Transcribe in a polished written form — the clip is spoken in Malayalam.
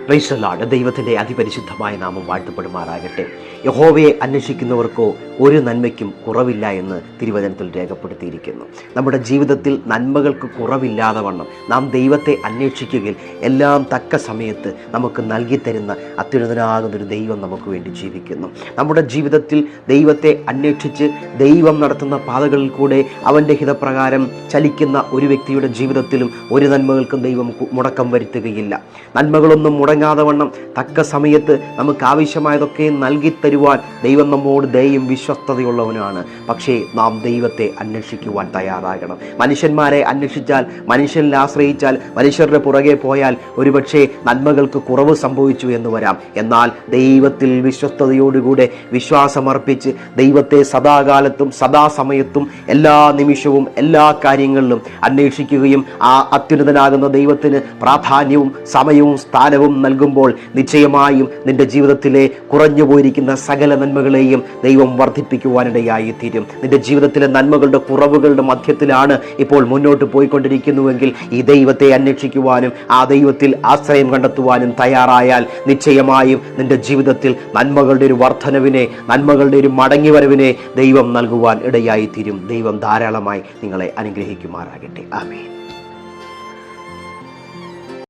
Praise the Lord. ദൈവത്തിൻ്റെ അതിപരിശുദ്ധമായ നാമം വാഴ്ത്തപ്പെടുമാറാകട്ടെ. യഹോവയെ അന്വേഷിക്കുന്നവർക്കോ ഒരു നന്മയ്ക്കും കുറവില്ല എന്ന് തിരുവചനത്തിൽ രേഖപ്പെടുത്തിയിരിക്കുന്നു. നമ്മുടെ ജീവിതത്തിൽ നന്മകൾക്ക് കുറവില്ലാതെ വണ്ണം നാം ദൈവത്തെ അന്വേഷിക്കുകയിൽ എല്ലാം തക്ക സമയത്ത് നമുക്ക് നൽകിത്തരുന്ന അത്യുന്നതനാകുന്നൊരു ദൈവം നമുക്ക് വേണ്ടി ജീവിക്കുന്നു. നമ്മുടെ ജീവിതത്തിൽ ദൈവത്തെ അന്വേഷിച്ച് ദൈവം നടത്തുന്ന പാതകളിൽ കൂടെ അവൻ്റെ ഹിതപ്രകാരം ചലിക്കുന്ന ഒരു വ്യക്തിയുടെ ജീവിതത്തിലും ഒരു നന്മകൾക്കും ദൈവം മുടക്കം വരുത്തുകയില്ല. നന്മകളൊന്നും മുടങ്ങാതെ വണ്ണം തക്ക സമയത്ത് നമുക്ക് ആവശ്യമായതൊക്കെ നൽകിത്തരുവാൻ ദൈവം നമ്മോട് ദയയും വിശ്വസ്തതയുള്ളവനാണ്. പക്ഷേ നാം ദൈവത്തെ അന്വേഷിക്കുവാൻ തയ്യാറാകണം. മനുഷ്യന്മാരെ അന്വേഷിച്ചാൽ, മനുഷ്യനിൽ ആശ്രയിച്ചാൽ, മനുഷ്യരുടെ പുറകെ പോയാൽ ഒരുപക്ഷെ നന്മകൾക്ക് കുറവ് സംഭവിച്ചു എന്ന് വരാം. എന്നാൽ ദൈവത്തിൽ വിശ്വസ്തയോടുകൂടെ വിശ്വാസമർപ്പിച്ച് ദൈവത്തെ സദാകാലത്തും സദാസമയത്തും എല്ലാ നിമിഷവും എല്ലാ കാര്യങ്ങളിലും അന്വേഷിക്കുകയും ആ അത്യുന്നതനാകുന്ന ദൈവത്തിന് പ്രാധാന്യവും സമയവും സ്ഥാനവും നൽകുമ്പോൾ നിശ്ചയമായും നിന്റെ ജീവിതത്തിലെ കുറഞ്ഞു പോയിരിക്കുന്ന സകല നന്മകളെയും ദൈവം വർദ്ധിപ്പിക്കുവാനിടയായി തീരും. നിന്റെ ജീവിതത്തിലെ നന്മകളുടെ കുറവുകളുടെ മധ്യത്തിലാണ് ഇപ്പോൾ മുന്നോട്ട് പോയിക്കൊണ്ടിരിക്കുന്നുവെങ്കിൽ ഈ ദൈവത്തെ അന്വേഷിക്കുവാനും ആ ദൈവത്തിൽ ആശ്രയം കണ്ടെത്തുവാനും തയ്യാറായാൽ നിശ്ചയമായും നിന്റെ ജീവിതത്തിൽ നന്മകളുടെ ഒരു വർധനവിനെ, നന്മകളുടെ ഒരു മടങ്ങിവരവിനെ ദൈവം നൽകുവാൻ ഇടയായി തീരും. ദൈവം ധാരാളമായി നിങ്ങളെ അനുഗ്രഹിക്കുമാറാകട്ടെ. ആമേൻ.